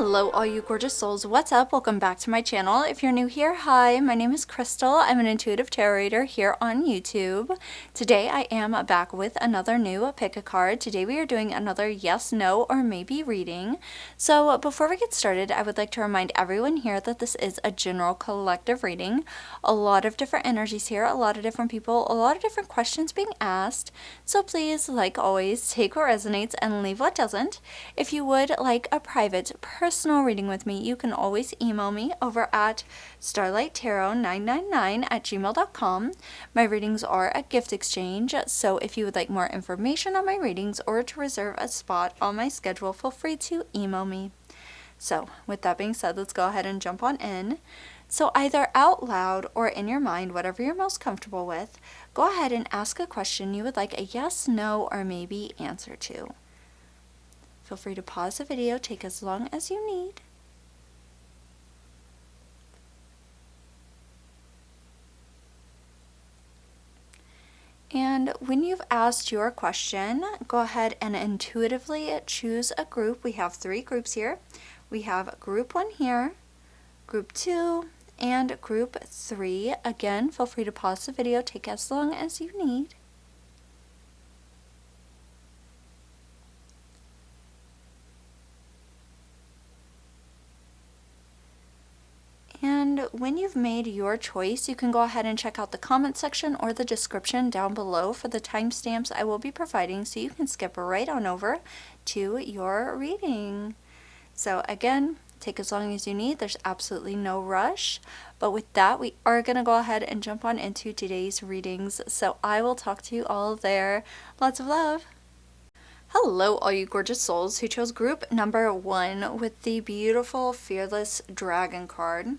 Hello all you gorgeous souls, what's up? Welcome back to my channel. If you're new here, hi, my name is Crystal. I'm an intuitive tarot reader here on YouTube. Today I am back with another new pick a card. Today we are doing another yes, no, or maybe reading. So before we get started, I would like to remind everyone here that this is a general collective reading. A lot of different energies here, a lot of different people, a lot of different questions being asked. So please, like always, take what resonates and leave what doesn't. If you would like a private personal reading with me, you can always email me over at starlighttarot999@gmail.com. My readings are a gift exchange, so if you would like more information on my readings or to reserve a spot on my schedule, feel free to email me. So with that being said, let's go ahead and jump on in. So either out loud or in your mind, whatever you're most comfortable with, go ahead and ask a question you would like a yes, no, or maybe answer to. Feel free to pause the video, take as long as you need. And when you've asked your question, go ahead and intuitively choose a group. We have 3 groups here. We have group 1 here, group 2, and group 3. Again, feel free to pause the video, take as long as you need. And when you've made your choice, you can go ahead and check out the comment section or the description down below for the timestamps I will be providing, so you can skip right on over to your reading. So again, take as long as you need. There's absolutely no rush. But with that, we are going to go ahead and jump on into today's readings. So I will talk to you all there. Lots of love. Hello, all you gorgeous souls who chose group number 1 with the beautiful Fearless Dragon card.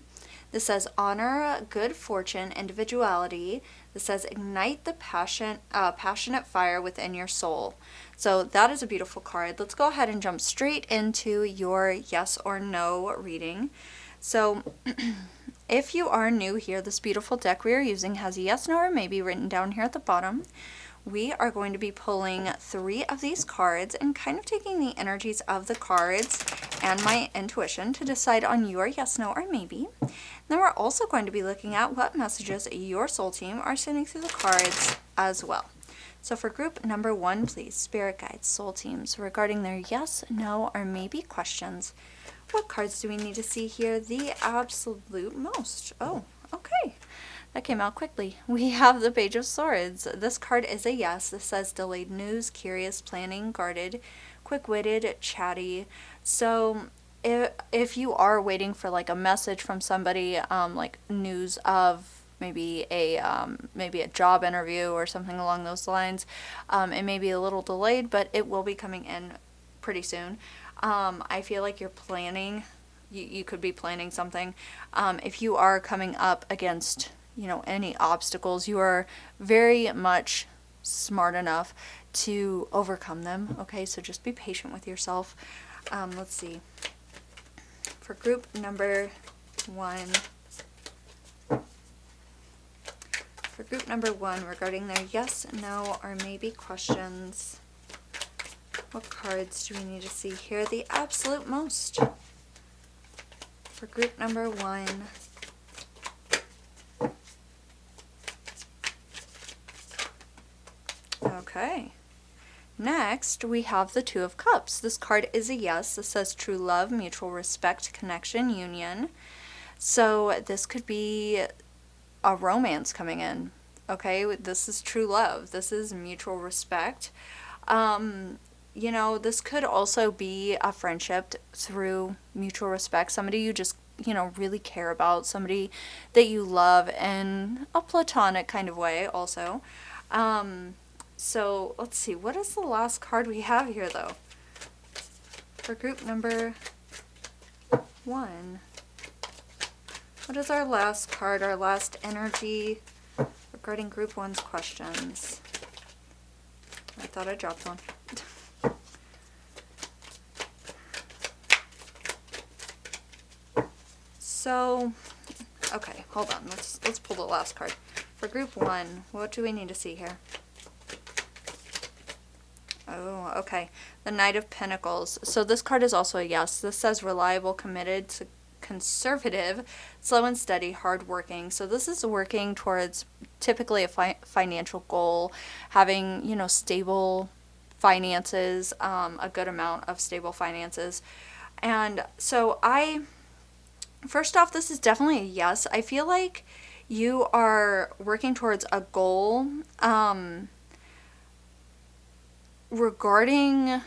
This says honor, good fortune, individuality. This says ignite the passionate fire within your soul. So that is a beautiful card. Let's go ahead and jump straight into your yes or no reading. So if you are new here, this beautiful deck we are using has a yes, no, or maybe written down here at the bottom. We are going to be pulling 3 of these cards and kind of taking the energies of the cards and my intuition to decide on your yes, no, or maybe. Then we're also going to be looking at what messages your soul team are sending through the cards as well. So for group number 1, please, spirit guides, soul teams, regarding their yes, no, or maybe questions. What cards do we need to see here? The absolute most. Oh, okay. That came out quickly. We have the Page of Swords. This card is a yes. This says delayed news, curious, planning, guarded, quick-witted, chatty. So if you are waiting for like a message from somebody, like news of maybe a job interview or something along those lines, it may be a little delayed, but it will be coming in pretty soon. I feel like you're planning. You could be planning something. If you are coming up against any obstacles, you are very much smart enough to overcome them. Okay, so just be patient with yourself. Let's see. For group number 1, regarding their yes, no, or maybe questions, what cards do we need to see here? The absolute most. For group number 1. Okay. Next, we have the 2 of Cups. This card is a yes. This says true love, mutual respect, connection, union. So this could be a romance coming in. Okay, this is true love. This is mutual respect. This could also be a friendship through mutual respect. Somebody you just, really care about. Somebody that you love in a platonic kind of way also. So let's see, what is the last card we have here though? For group number 1. What is our last card, our last energy regarding group 1's questions? I thought I dropped one. So, okay, hold on. Let's pull the last card. For group 1, what do we need to see here? Oh, okay. The Knight of Pentacles. So this card is also a yes. This says reliable, committed, conservative, slow and steady, hardworking. So this is working towards typically a financial goal, having, stable finances, a good amount of stable finances. And so first off, this is definitely a yes. I feel like you are working towards a goal, regarding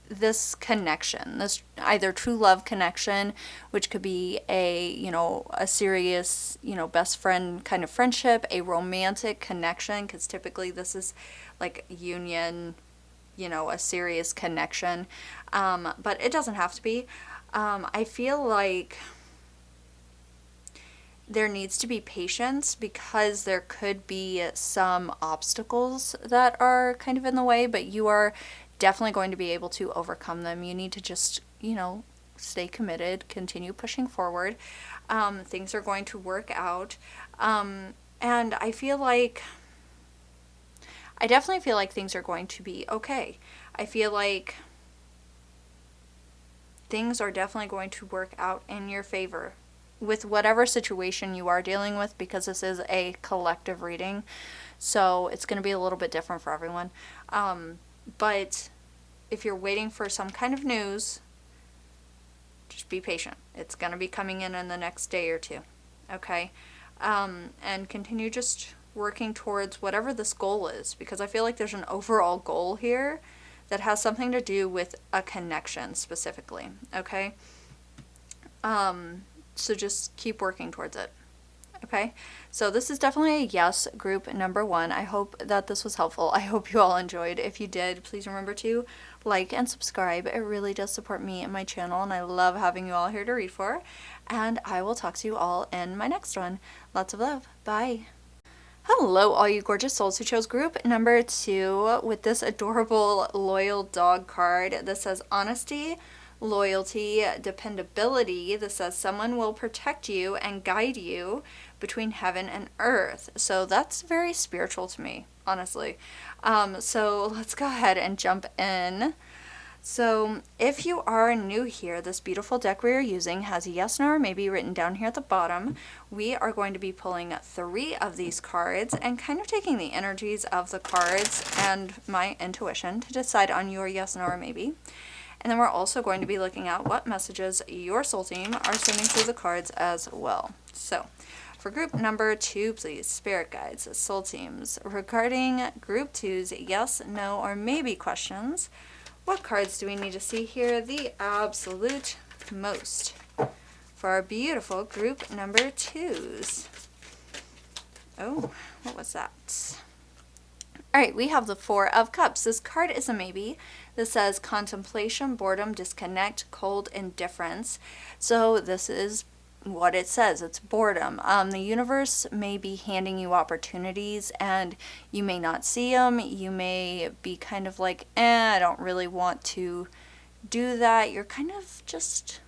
this connection, this either true love connection, which could be a serious, best friend kind of friendship, a romantic connection, because typically this is like union, a serious connection. But it doesn't have to be. I feel like there needs to be patience because there could be some obstacles that are kind of in the way, but you are definitely going to be able to overcome them. You need to just, stay committed, continue pushing forward. Things are going to work out. And I definitely feel like things are going to be okay. I feel like things are definitely going to work out in your favor with whatever situation you are dealing with, because this is a collective reading, so it's going to be a little bit different for everyone. But if you're waiting for some kind of news, just be patient. It's going to be coming in the next day or two, okay? And continue just working towards whatever this goal is, because I feel like there's an overall goal here that has something to do with a connection specifically, okay? So just keep working towards it. Okay, so this is definitely a yes, group number 1. I hope that this was helpful. I hope you all enjoyed. If you did, please remember to like and subscribe. It really does support me and my channel, and I love having you all here to read for. And I will talk to you all in my next one. Lots of love. Bye. Hello, all you gorgeous souls who chose group number 2 with this adorable loyal dog card. This says honesty, loyalty, dependability. This says someone will protect you and guide you between heaven and earth. So that's very spiritual to me, honestly. So let's go ahead and jump in. So if you are new here, this beautiful deck we are using has a yes, no, or maybe written down here at the bottom. We are going to be pulling 3 of these cards and kind of taking the energies of the cards and my intuition to decide on your yes, no, or maybe. And then we're also going to be looking at what messages your soul team are sending through the cards as well. So for group number 2, please, spirit guides, soul teams, regarding group 2's yes, no, or maybe questions, what cards do we need to see here the absolute most for our beautiful group number 2's? Oh, what was that? Alright, we have the 4 of Cups. This card is a maybe. This says contemplation, boredom, disconnect, cold, indifference. So this is what it says. It's boredom. The universe may be handing you opportunities and you may not see them. You may be kind of like, I don't really want to do that. You're kind of just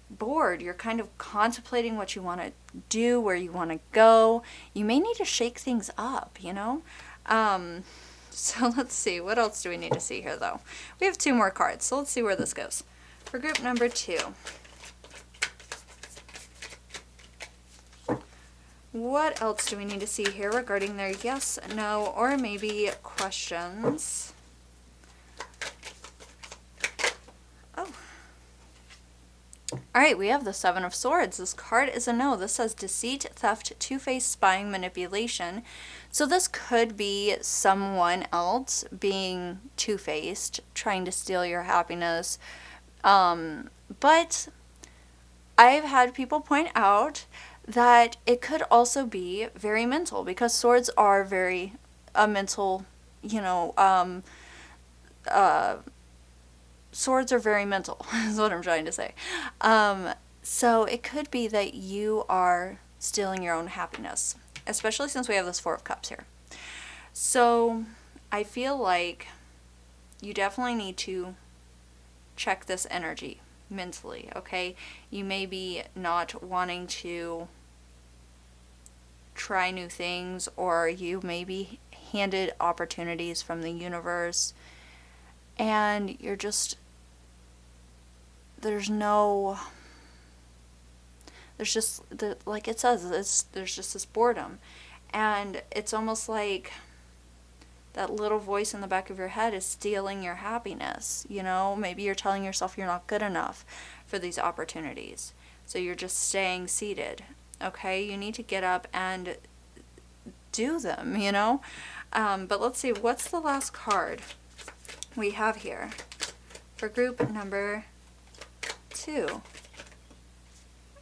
bored. You're kind of contemplating what you want to do, where you want to go. You may need to shake things up, So let's see. What else do we need to see here, though? We have 2 more cards, so let's see where this goes. For group number 2. What else do we need to see here regarding their yes, no, or maybe questions? Oh. Alright, we have the 7 of Swords. This card is a no. This says deceit, theft, two-faced spying, manipulation. So this could be someone else being two-faced, trying to steal your happiness. But I've had people point out that it could also be very mental, because swords are very mental, swords are very mental, is what I'm trying to say. So it could be that you are stealing your own happiness, especially since we have this 4 of Cups here. So I feel like you definitely need to check this energy mentally, okay? You may be not wanting to try new things, or you may be handed opportunities from the universe and you're just, there's just, like it says, there's just this boredom. And it's almost like that little voice in the back of your head is stealing your happiness. You know, maybe you're telling yourself you're not good enough for these opportunities. So you're just staying seated. Okay, you need to get up and do them, you know. But let's see, what's the last card we have here for group number 2?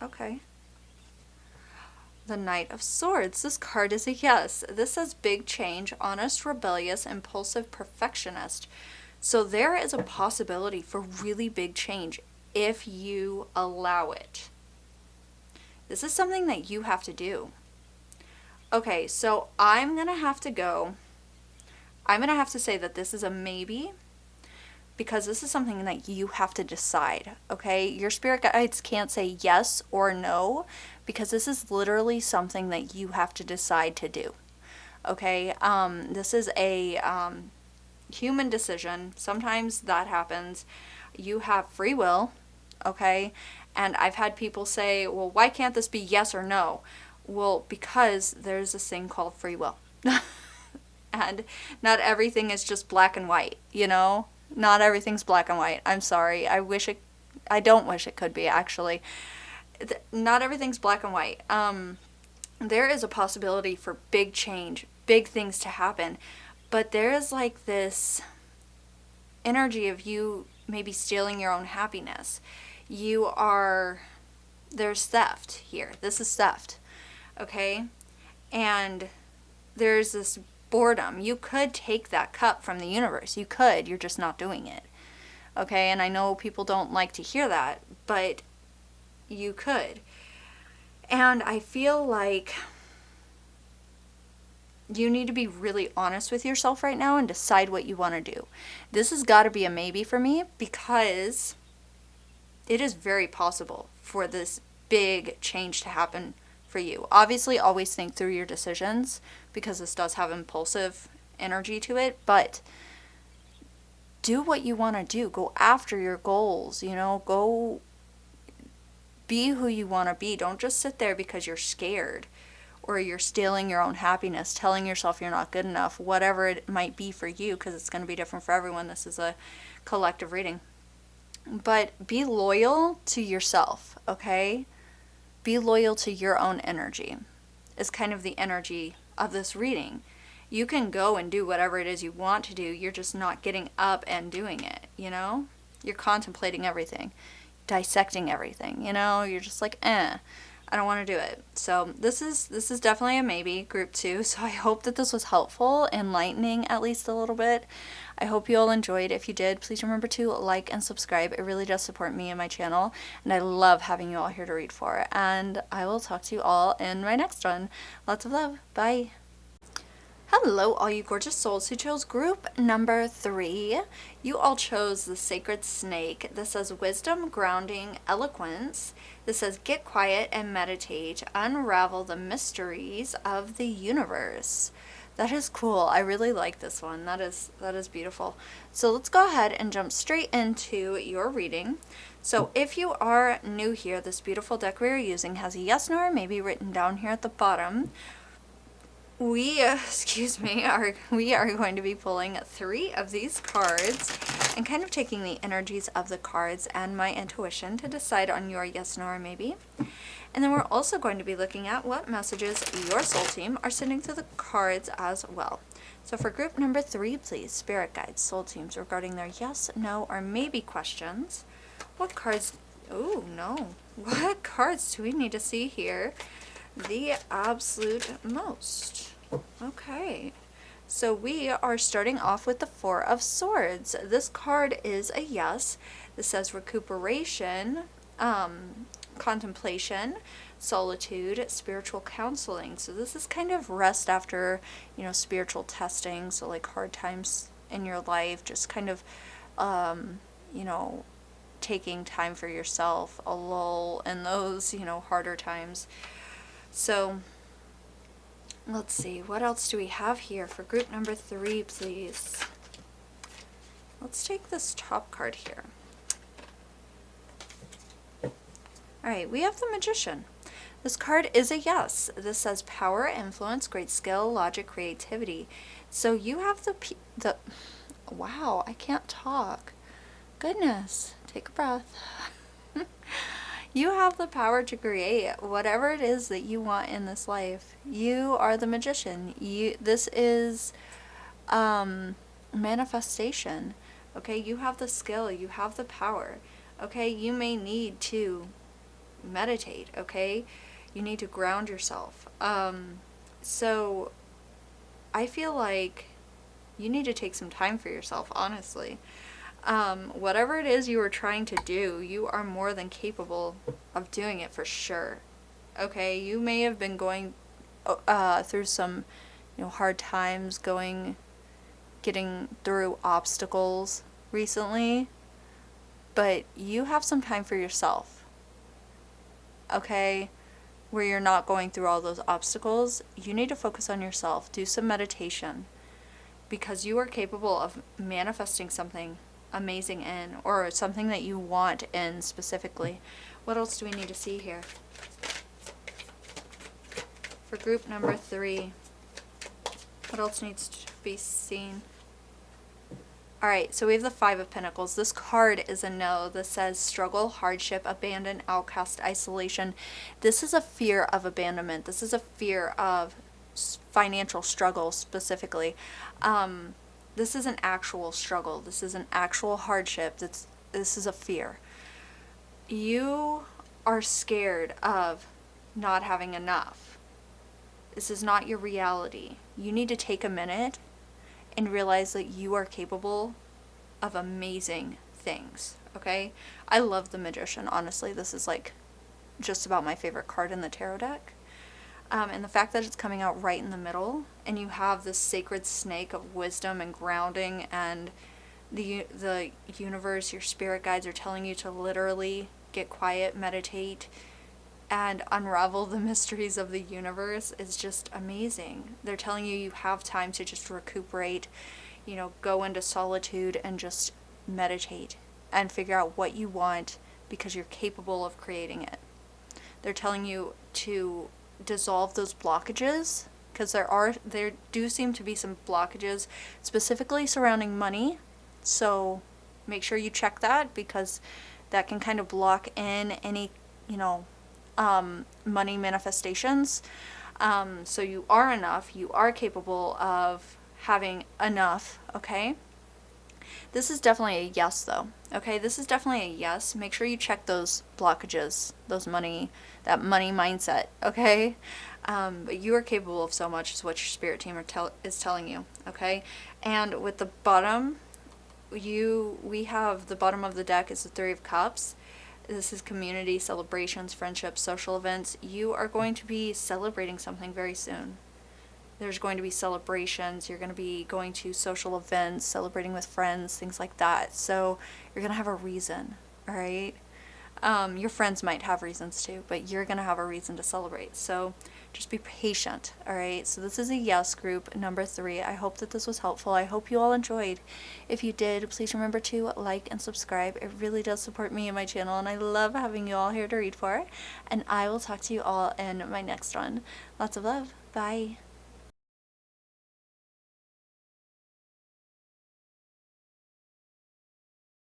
Okay. The Knight of Swords. This card is a yes. This says big change, honest, rebellious, impulsive, perfectionist. So there is a possibility for really big change if you allow it. This is something that you have to do. Okay, so I'm going to have to say that this is a maybe, because this is something that you have to decide, okay? Your spirit guides can't say yes or no, because this is literally something that you have to decide to do, okay? This is a human decision. Sometimes that happens. You have free will, okay? And I've had people say, well, why can't this be yes or no? Well, because there's this thing called free will. And not everything is just black and white, you know? Not everything's black and white. I'm sorry. I don't wish it could be, actually. Not everything's black and white. There is a possibility for big change, big things to happen. But there is like this energy of you maybe stealing your own happiness. There's theft here. This is theft. Okay? And there's this boredom. You could take that cup from the universe. You could. You're just not doing it. Okay? And I know people don't like to hear that, but you could. And I feel like you need to be really honest with yourself right now and decide what you want to do. This has got to be a maybe for me, because it is very possible for this big change to happen for you. Obviously, always think through your decisions, because this does have impulsive energy to it, but do what you want to do. Go after your goals, you know, go be who you want to be. Don't just sit there because you're scared or you're stealing your own happiness, telling yourself you're not good enough, whatever it might be for you, because it's going to be different for everyone. This is a collective reading. But be loyal to yourself, okay? Be loyal to your own energy is kind of the energy of this reading. You can go and do whatever it is you want to do. You're just not getting up and doing it, you know? You're contemplating everything, dissecting everything, you know? You're just like, I don't want to do it. So this is definitely a maybe, group 2. So I hope that this was helpful, enlightening at least a little bit. I hope you all enjoyed. If you did, please remember to like and subscribe. It really does support me and my channel, and I love having you all here to read for. And I will talk to you all in my next one. Lots of love. Bye. Hello, all you gorgeous souls who chose group number 3. You all chose the Sacred Snake. This says wisdom, grounding, eloquence. This says get quiet and meditate, unravel the mysteries of the universe. That is cool. I really like this one. That is beautiful. So let's go ahead and jump straight into your reading. So if you are new here, this beautiful deck we are using has a yes, no, or maybe written down here at the bottom. We are going to be pulling 3 of these cards and kind of taking the energies of the cards and my intuition to decide on your yes, no, or maybe. And then we're also going to be looking at what messages your soul team are sending through the cards as well. So for group number 3, please, spirit guides, soul teams, regarding their yes, no, or maybe questions. What cards do we need to see here? The absolute most. Okay, so we are starting off with the 4 of Swords. This card is a yes. This says recuperation, contemplation, solitude, spiritual counseling. So this is kind of rest after, spiritual testing. So like hard times in your life, just kind of, taking time for yourself, a lull in those, harder times. So let's see, what else do we have here for group number 3, please? Let's take this top card here. Alright, we have the Magician. This card is a yes. This says power, influence, great skill, logic, creativity. So you have the wow, I can't talk. Goodness, take a breath. You have the power to create whatever it is that you want in this life. You are the Magician. This is manifestation. Okay, you have the skill, you have the power. Okay, you may need to meditate. Okay, you need to ground yourself. So I feel like you need to take some time for yourself, honestly. Whatever it is you are trying to do, you are more than capable of doing it for sure. Okay, you may have been going through some, hard times, getting through obstacles recently, but you have some time for yourself. Okay, where you're not going through all those obstacles, you need to focus on yourself. Do some meditation, because you are capable of manifesting something amazing in, or something that you want in specifically. What else do we need to see here? For group number 3, what else needs to be seen? Alright, so we have the 5 of Pentacles. This card is a no. This says struggle, hardship, abandon, outcast, isolation. This is a fear of abandonment. This is a fear of financial struggle specifically. This is an actual struggle. This is an actual hardship. This is a fear. You are scared of not having enough. This is not your reality. You need to take a minute and realize that you are capable of amazing things. Okay? I love the Magician, honestly. This is like just about my favorite card in the tarot deck. And the fact that it's coming out right in the middle, and you have this sacred snake of wisdom and grounding, and the universe, your spirit guides are telling you to literally get quiet, meditate, and unravel the mysteries of the universe is just amazing. They're telling you you have time to just recuperate, go into solitude and just meditate and figure out what you want, because you're capable of creating it. They're telling you to dissolve those blockages, because there do seem to be some blockages specifically surrounding money. So make sure you check that, because that can kind of block in any money manifestations. So you are enough. You are capable of having enough. Okay, this is definitely a yes though. Okay, this is definitely a yes. Make sure you check those blockages, that money mindset. Okay, but you are capable of so much, is what your spirit team is telling you. Okay, and with the bottom, we have the bottom of the deck is the 3 of Cups. This is community, celebrations, friendships, social events. You are going to be celebrating something very soon. There's going to be celebrations. You're going to be going to social events, celebrating with friends, things like that. So you're going to have a reason, all right? Your friends might have reasons too, but you're going to have a reason to celebrate. So just be patient, all right? So this is a yes, group number 3. I hope that this was helpful. I hope you all enjoyed. If you did, please remember to like and subscribe. It really does support me and my channel, and I love having you all here to read for. And I will talk to you all in my next one. Lots of love. Bye.